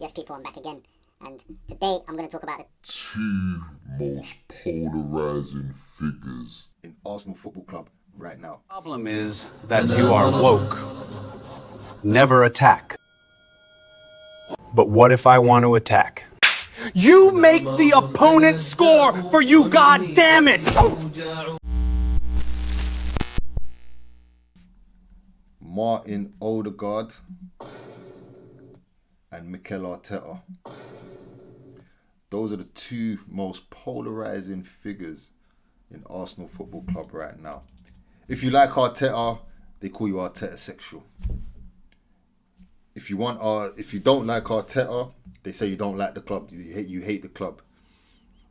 Yes, people, I'm back again. And today I'm going to talk about the two most polarizing figures in Arsenal Football Club right now. Problem is that you are woke. Never attack. But what if I want to attack? You make the opponent score for you, god damn it! Martin Ødegaard and Mikel Arteta. Those are the two most polarizing figures in Arsenal Football Club right now. If you like Arteta, they call you Arteta sexual. If you don't like Arteta, they say you don't like the club. You hate the club.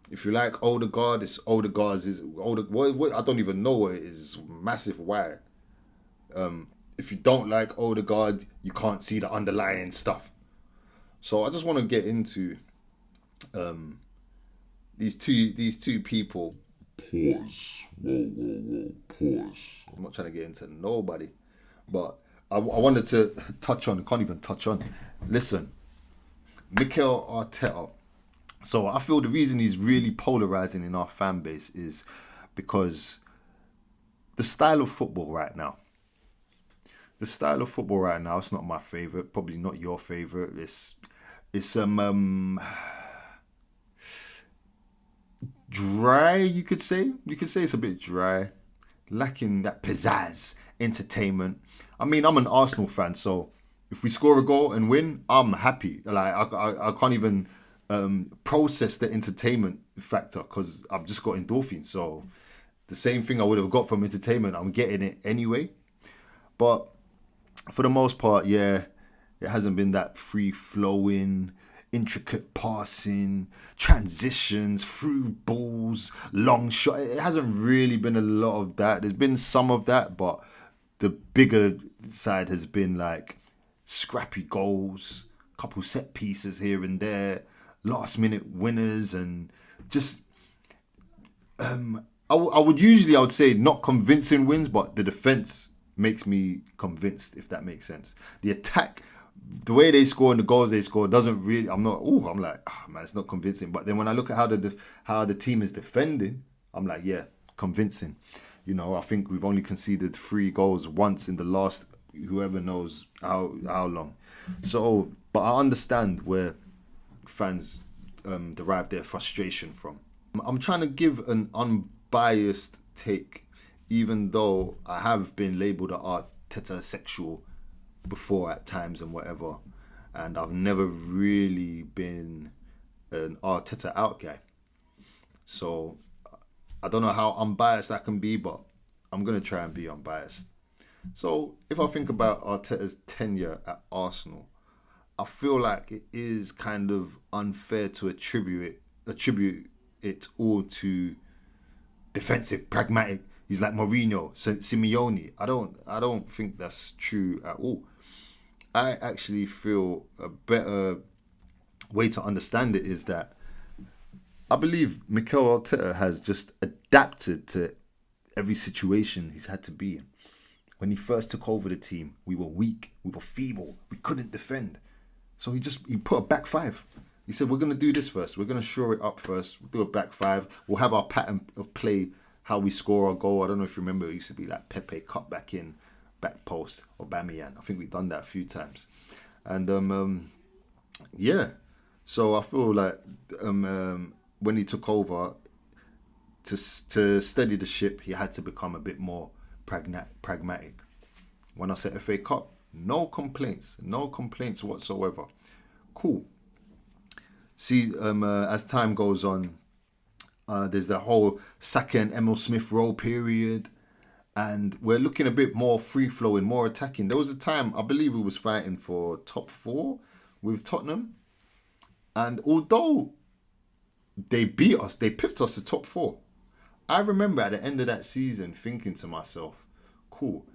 If you like Ødegaard, it's Ødegaard's what I don't even know what it is. Massive why. If you don't like Ødegaard, you can't see the underlying stuff. So I just want to get into these two people. Pause. Whoa. Pause. I'm not trying to get into nobody, but I wanted to touch on. Can't even touch on. Listen, Mikel Arteta. So I feel the reason he's really polarizing in our fan base is because the style of football right now. The style of football right now, it's not my favorite. Probably not your favorite. It's dry, you could say. You could say it's a bit dry, lacking that pizzazz, entertainment. I mean, I'm an Arsenal fan, so if we score a goal and win, I'm happy. Like I can't even process the entertainment factor because I've just got endorphins. So the same thing I would have got from entertainment, I'm getting it anyway. But for the most part, yeah, it hasn't been that free-flowing, intricate passing, transitions, through balls, long shot. It hasn't really been a lot of that. There's been some of that, but the bigger side has been like scrappy goals, couple set pieces here and there, last-minute winners, and just... I would say not convincing wins, but the defense makes me convinced, if that makes sense. The attack, the way they score and the goals they score doesn't really. I'm like, man, it's not convincing. But then when I look at how the team is defending, I'm like, yeah, convincing. You know, I think we've only conceded 3 goals once in the last, whoever knows how long. So, but I understand where fans derive their frustration from. I'm trying to give an unbiased take, even though I have been labelled an Arteta sexual before at times and whatever, and I've never really been an Arteta out guy. So I don't know how unbiased I can be, but I'm going to try and be unbiased. So if I think about Arteta's tenure at Arsenal, I feel like it is kind of unfair to attribute it all to defensive, pragmatic. He's like Mourinho, Simeone. I don't think that's true at all. I actually feel a better way to understand it is that I believe Mikel Arteta has just adapted to every situation he's had to be in. When he first took over the team, we were weak, we were feeble, we couldn't defend. So he put a back five. He said, we're going to do this first. We're going to shore it up first. We'll do a back five. We'll have our pattern of play, how we score our goal. I don't know if you remember, it used to be like Pepe cut back in, back post, or Aubameyang. I think we've done that a few times. And yeah, so I feel like when he took over, to steady the ship, he had to become a bit more pragmatic. When I said FA Cup, no complaints whatsoever. Cool. See, as time goes on, there's the whole Saka and Emil Smith Rowe period, and we're looking a bit more free-flowing, more attacking. There was a time, I believe we was fighting for top 4 with Tottenham, and although they beat us, they pipped us to top 4. I remember at the end of that season thinking to myself, cool,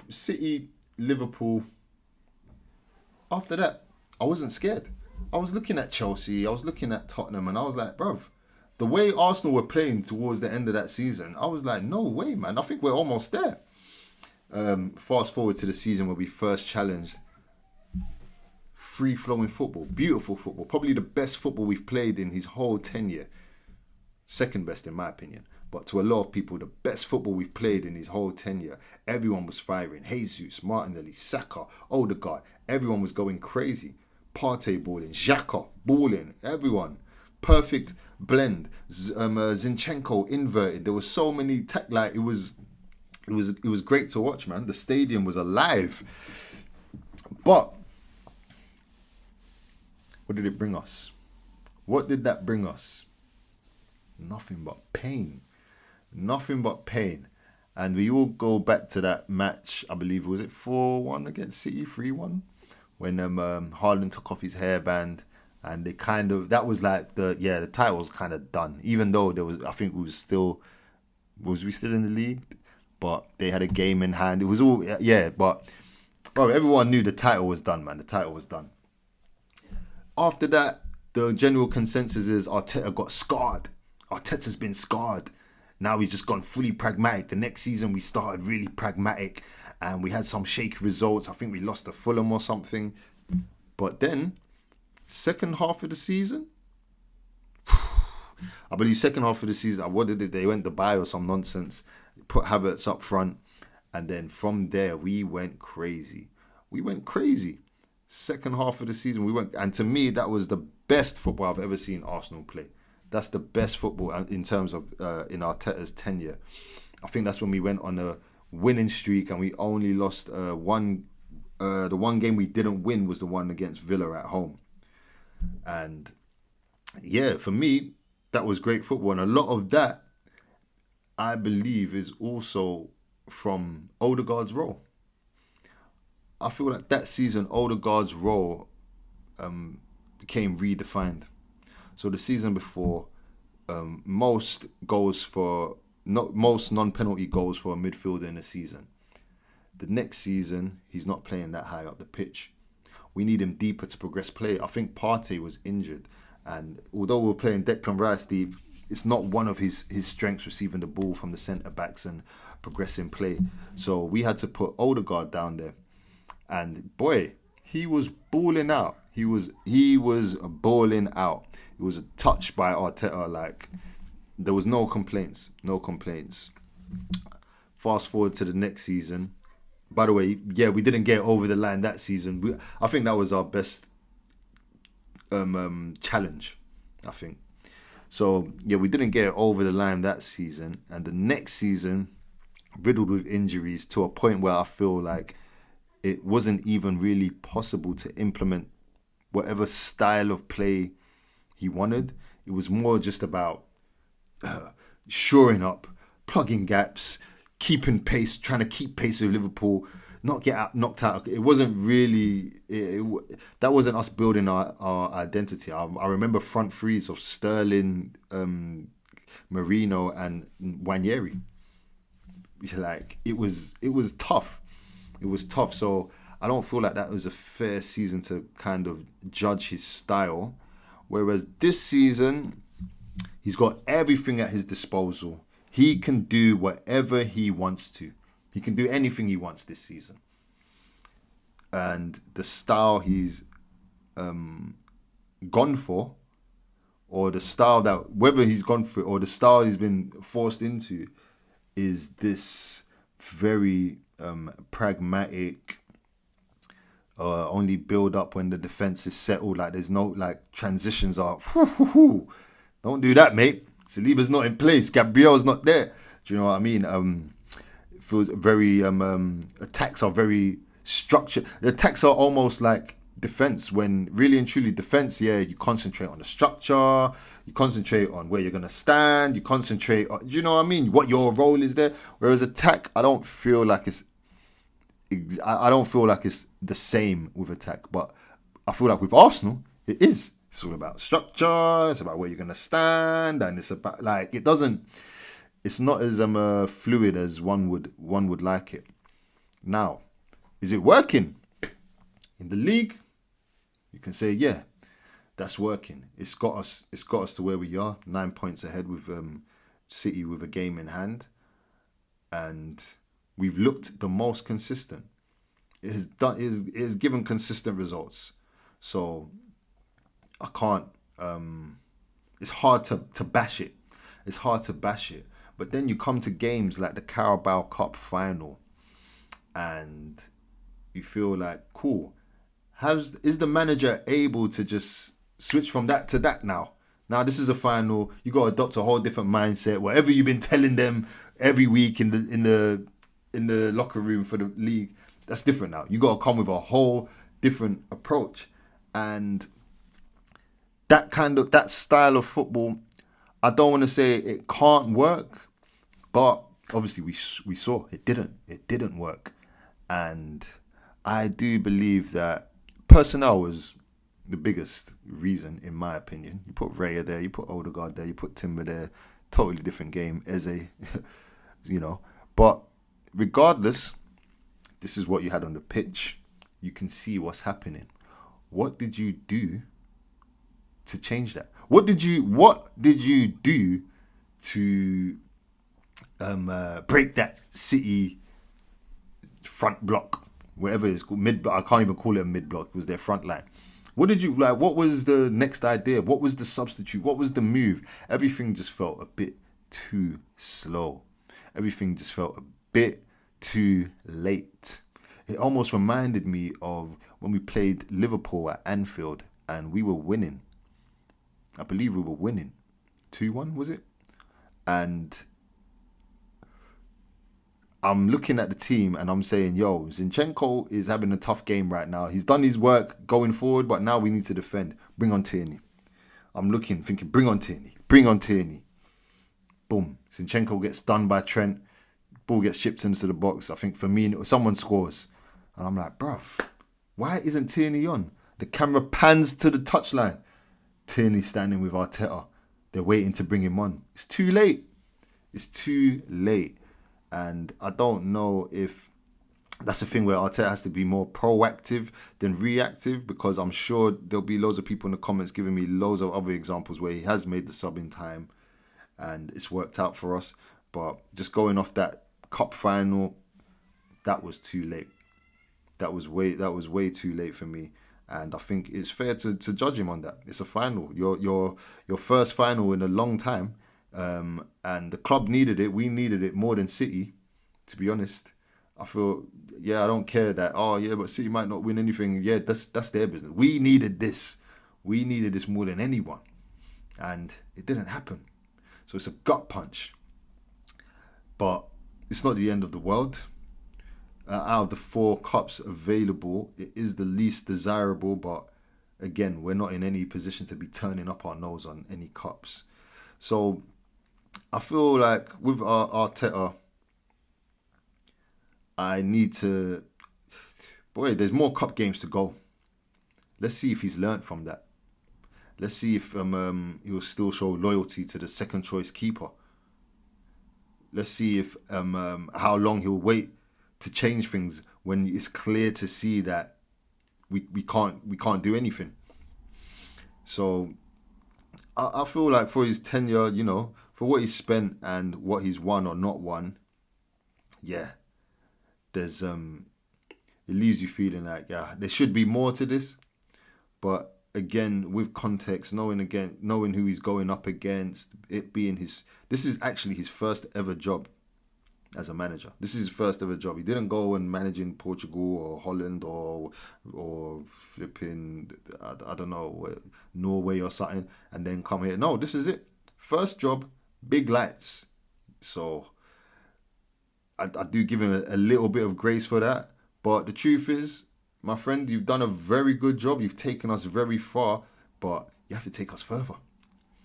City, Liverpool. After that, I wasn't scared. I was looking at Chelsea, I was looking at Tottenham, and I was like, bruv, the way Arsenal were playing towards the end of that season, I was like, no way, man. I think we're almost there. Fast forward to the season where we first challenged free-flowing football, beautiful football, probably the best football we've played in his whole tenure. Second best in my opinion. But to a lot of people, the best football we've played in his whole tenure. Everyone was firing. Jesus, Martinelli, Saka, Ødegaard. Everyone was going crazy. Partey balling, Xhaka balling, everyone. Perfect blend. Zinchenko inverted. There were so many it was great to watch, man. The stadium was alive. But what did it bring us? What did that bring us? Nothing but pain. Nothing but pain. And we all go back to that match, I believe, was it 4-1 against City, 3-1? When Haaland took off his hairband, and they kind of, that was like the title was kind of done. Even though there was, I think we we still in the league? But they had a game in hand. It was all, but bro, everyone knew the title was done, man. The title was done. After that, the general consensus is Arteta got scarred. Arteta's been scarred. Now he's just gone fully pragmatic. The next season we started really pragmatic and we had some shaky results. I think we lost to Fulham or something. But then, second half of the season, I believe second half of the season, what did they went to buy or some nonsense, put Havertz up front, and then from there we went crazy. Second half of the season we went, and to me that was the best football I've ever seen Arsenal play. That's the best football in terms of in Arteta's tenure. I think that's when we went on a winning streak and we only lost one. The one game we didn't win was the one against Villa at home. And yeah, for me, that was great football. And a lot of that, I believe, is also from Ødegaard's role. I feel like that season, Ødegaard's role became redefined. So the season before, most non-penalty goals for a midfielder in a season. The next season, he's not playing that high up the pitch. We need him deeper to progress play. I think Partey was injured, and although we're playing Declan Rice deep, it's not one of his strengths receiving the ball from the centre backs and progressing play. So we had to put Ødegaard down there, and boy, he was balling out. He was balling out. It was a touch by Arteta. Like, there was no complaints. Fast forward to the next season. By the way, yeah, we didn't get over the line that season. I think that was our best challenge, I think. So, yeah, we didn't get over the line that season. And the next season, riddled with injuries to a point where I feel like it wasn't even really possible to implement whatever style of play he wanted. It was more just about shoring up, plugging gaps, keeping pace, trying to keep pace with Liverpool, not get knocked out. It wasn't really, that wasn't us building our identity. I remember front threes of Sterling, Marino and Nwaneri. Like, it was tough. It was tough. So I don't feel like that was a fair season to kind of judge his style. Whereas this season, he's got everything at his disposal. He can do whatever he wants to. He can do anything he wants this season. And the style he's gone for, or the style that, whether he's gone for, or the style he's been forced into, is this very pragmatic, only build up when the defense is settled. Like, there's no, like, transitions are, don't do that, mate. Saliba's not in place. Gabriel's not there. Do you know what I mean? It feels very, attacks are very structured. The attacks are almost like defense, when really and truly defense, yeah, you concentrate on the structure, you concentrate on where you're going to stand, you concentrate on, you know what I mean, what your role is there. Whereas attack, I don't feel like it's the same with attack, but I feel like with Arsenal, it is. It's all about structure, it's about where you're going to stand, and it's about, like, it's not as fluid as one would like it. Now, is it working? In the league, you can say, yeah, that's working. It's got us to where we are, 9 points ahead with City with a game in hand, and we've looked the most consistent. It has given consistent results. So I can't. It's hard to bash it. It's hard to bash it. But then you come to games like the Carabao Cup final, and you feel like, cool. Is the manager able to just switch from that to that now? Now this is a final. You got to adopt a whole different mindset. Whatever you've been telling them every week in the locker room for the league, that's different now. You got to come with a whole different approach, and that style of football, I don't want to say it can't work, but obviously we saw it didn't work, and I do believe that personnel was the biggest reason, in my opinion. You put Raya there, you put Ødegaard there, you put Timber there, totally different game, Eze, But regardless, this is what you had on the pitch. You can see what's happening. What did you do to change that? What did you do to break that City front block, whatever it's called, mid block? I can't even call it a mid block. It was their front line. What did you like? What was the next idea? What was the substitute? What was the move? Everything just felt a bit too slow. Everything just felt a bit too late. It almost reminded me of when we played Liverpool at Anfield and we were winning. I believe we were winning 2-1, was it? And I'm looking at the team and I'm saying, yo, Zinchenko is having a tough game right now. He's done his work going forward, but now we need to defend. Bring on Tierney. I'm looking, thinking, bring on Tierney. Bring on Tierney. Boom. Zinchenko gets done by Trent. Ball gets shipped into the box. I think Firmino, someone scores. And I'm like, bruv, why isn't Tierney on? The camera pans to the touchline. Tierney standing with Arteta. They're waiting to bring him on. It's too late. It's too late. And I don't know if that's a thing where Arteta has to be more proactive than reactive, because I'm sure there'll be loads of people in the comments giving me loads of other examples where he has made the sub in time and it's worked out for us. But just going off that cup final, that was too late. That was way too late for me. And I think it's fair to judge him on that. It's a final. Your first final in a long time. And the club needed it. We needed it more than City, to be honest. I feel, I don't care that, but City might not win anything. Yeah, that's their business. We needed this. We needed this more than anyone. And it didn't happen. So it's a gut punch. But it's not the end of the world. Out of the 4 cups available, it is the least desirable. But again, we're not in any position to be turning up our nose on any cups. So I feel like with Arteta, I need to... Boy, there's more cup games to go. Let's see if he's learnt from that. Let's see if he'll still show loyalty to the second choice keeper. Let's see if how long he'll wait to change things when it's clear to see that we can't do anything. So I feel like for his tenure, for what he's spent and what he's won or not won, there's it leaves you feeling like there should be more to this. But again, with context, knowing who he's going up against, it being this is actually his first ever job as a manager. This is his first ever job. He didn't go and manage in Portugal or Holland or flipping, I don't know, Norway or something, and then come here. No, this is it. First job, big lights. So I do give him a little bit of grace for that. But the truth is, my friend, you've done a very good job. You've taken us very far, but you have to take us further.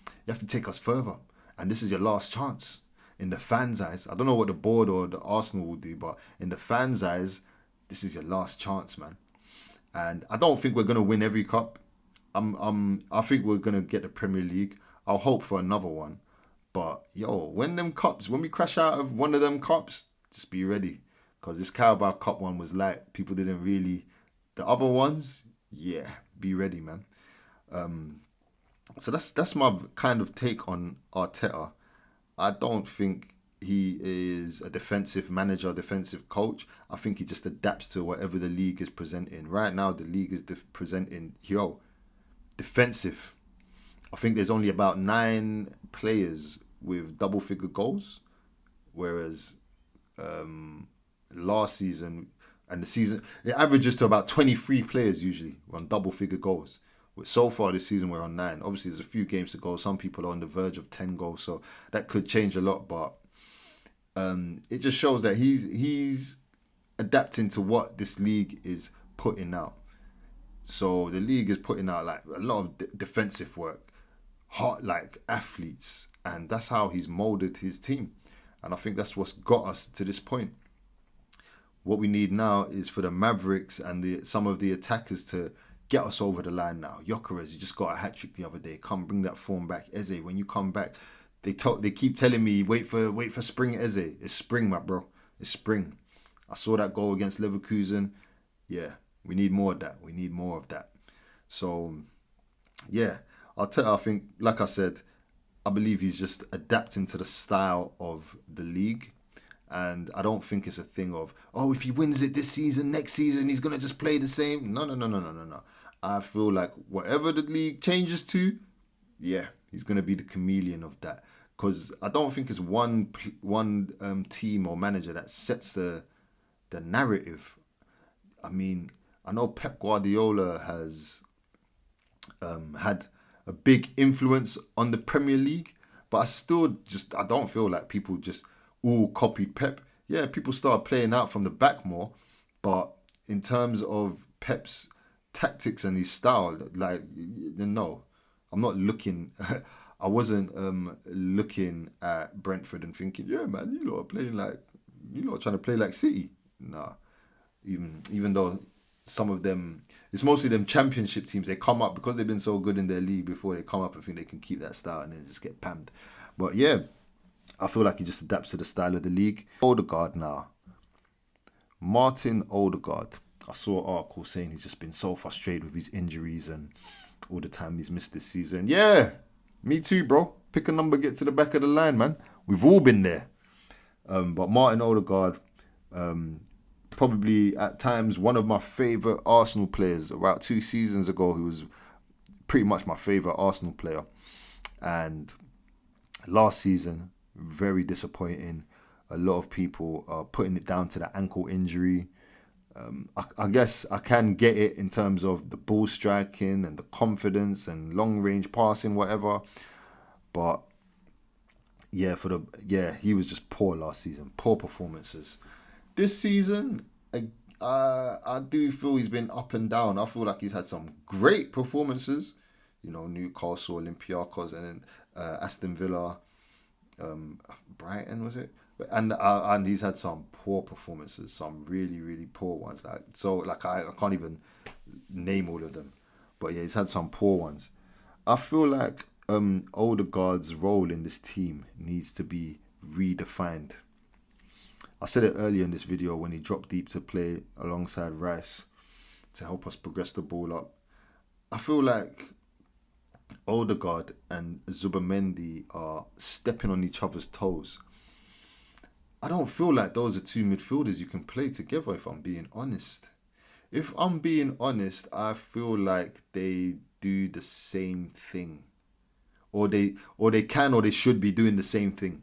You have to take us further. And this is your last chance. In the fans' eyes, I don't know what the board or the Arsenal will do, but in the fans' eyes, this is your last chance, man. And I don't think we're gonna win every cup. I think we're gonna get the Premier League. I'll hope for another one. But when we crash out of one of them cups, just be ready, because this Carabao Cup one was like people didn't really. The other ones, be ready, man. So that's my kind of take on Arteta. I don't think he is a defensive manager, defensive coach. I think he just adapts to whatever the league is presenting. Right now, the league is presenting, defensive. I think there's only about 9 players with double-figure goals, whereas last season and the season, it averages to about 23 players usually on double-figure goals. So far this season, we're on 9. Obviously, there's a few games to go. Some people are on the verge of 10 goals, so that could change a lot. But it just shows that he's adapting to what this league is putting out. So the league is putting out like a lot of defensive work, hard like athletes, and that's how he's molded his team. And I think that's what's got us to this point. What we need now is for the Mavericks and some of the attackers to get us over the line now. Gyökeres, you just got a hat-trick the other day. Come bring that form back. Eze, when you come back, they keep telling me, wait for spring, Eze. It's spring, my bro. It's spring. I saw that goal against Leverkusen. Yeah, we need more of that. We need more of that. So, yeah, I think, like I said, I believe he's just adapting to the style of the league. And I don't think it's a thing of, oh, if he wins it this season, next season, he's going to just play the same. No. I feel like whatever the league changes to, yeah, he's going to be the chameleon of that. Because I don't think it's one team or manager that sets the narrative. I mean, I know Pep Guardiola has had a big influence on the Premier League, but I don't feel like people just all copied Pep. Yeah, people started playing out from the back more, but in terms of Pep's tactics and his style, like, no, I'm not looking. I wasn't looking at Brentford and thinking, yeah, man, you lot are playing like, you lot are trying to play like City. Nah, even though some of them, it's mostly them championship teams. They come up because they've been so good in their league before. They come up and think they can keep that style and then just get pammed. But yeah, I feel like he just adapts to the style of the league. Ødegaard now. Martin Ødegaard. I saw an article saying he's just been so frustrated with his injuries and all the time he's missed this season. Yeah, me too, bro. Pick a number, get to the back of the line, man. We've all been there. But Martin Ødegaard, probably at times one of my favourite Arsenal players. About 2 seasons ago, he was pretty much my favourite Arsenal player. And last season, very disappointing. A lot of people are putting it down to the ankle injury. I guess I can get it in terms of the ball striking and the confidence and long range passing, whatever. But yeah, he was just poor last season. Poor performances. This season, I do feel he's been up and down. I feel like he's had some great performances. You know, Newcastle, Olympiacos, and then Aston Villa. Brighton, was it? And he's had some poor performances, some really, really poor ones. I can't even name all of them, but yeah, he's had some poor ones. I feel like Ødegaard's role in this team needs to be redefined. I said it earlier in this video when he dropped deep to play alongside Rice to help us progress the ball up. I feel like Ødegaard and Zubimendi are stepping on each other's toes. I don't feel like those are 2 midfielders you can play together, if I'm being honest. If I'm being honest, I feel like they do the same thing. Or they should be doing the same thing.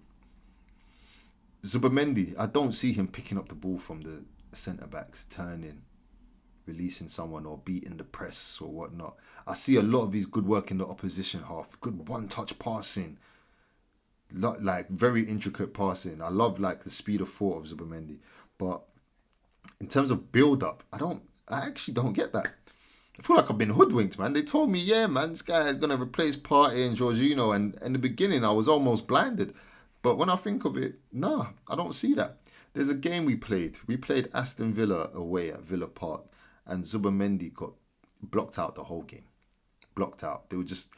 Zubimendi, I don't see him picking up the ball from the centre-backs, turning, releasing someone or beating the press or whatnot. I see a lot of his good work in the opposition half. Good one-touch passing. Like very intricate passing. I love like the speed of thought of Zubimendi. But in terms of build-up, I actually don't get that. I feel like I've been hoodwinked, man. They told me, yeah, man, this guy is going to replace Partey and Jorginho. And in the beginning, I was almost blinded. But when I think of it, nah, I don't see that. There's a game we played. We played Aston Villa away at Villa Park. And Zubimendi got blocked out the whole game. Blocked out. They just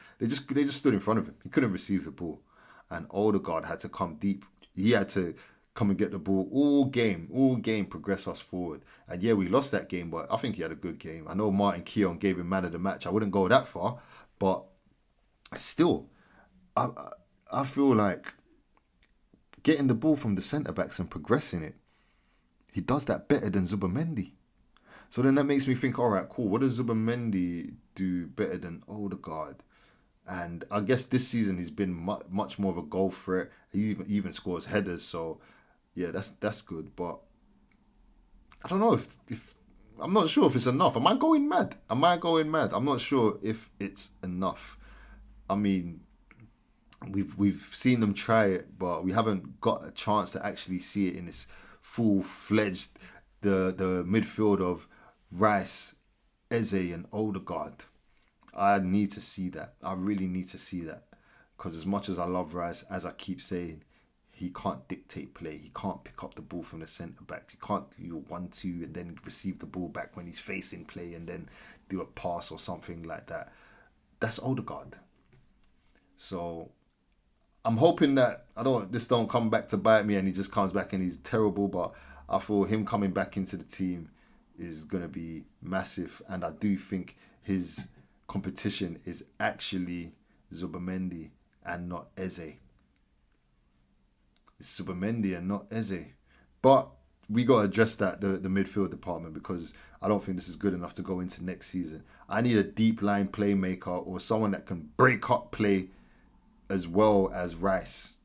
stood in front of him. He couldn't receive the ball. And Ødegaard had to come deep. He had to come and get the ball all game, progress us forward. And yeah, we lost that game, but I think he had a good game. I know Martin Keown gave him man of the match. I wouldn't go that far, but still, I feel like getting the ball from the centre-backs and progressing it, he does that better than Zubimendi. So then that makes me think, all right, cool. What does Zubimendi do better than Ødegaard? And I guess this season he's been much more of a goal threat. He even scores headers. So yeah, that's good. But I don't know if I'm not sure if it's enough. Am I going mad? I'm not sure if it's enough. I mean, we've seen them try it, but we haven't got a chance to actually see it in this full-fledged the midfield of Rice, Eze, and Ødegaard. I need to see that. I really need to see that. Because as much as I love Rice, as I keep saying, he can't dictate play. He can't pick up the ball from the centre-backs. He can't do 1-2 and then receive the ball back when he's facing play and then do a pass or something like that. That's Ødegaard. So I'm hoping that this don't come back to bite me and he just comes back and he's terrible. But I feel him coming back into the team is going to be massive. And I do think his competition is actually Zubimendi and not Eze. It's Zubimendi and not Eze. But we got to address that, the midfield department, because I don't think this is good enough to go into next season. I need a deep line playmaker or someone that can break up play as well as Rice.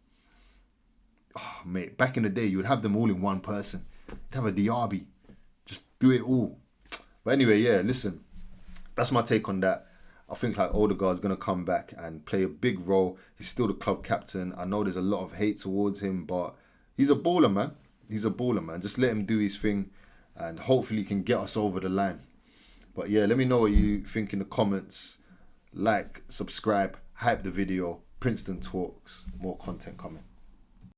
Oh, mate, back in the day, you would have them all in one person. You'd have a Diaby. Just do it all. But anyway, yeah, listen. That's my take on that. I think like Ødegaard's going to come back and play a big role. He's still the club captain. I know there's a lot of hate towards him, but he's a baller, man. He's a baller, man. Just let him do his thing and hopefully he can get us over the line. But yeah, let me know what you think in the comments. Like, subscribe, hype the video. Princeton Talks. More content coming.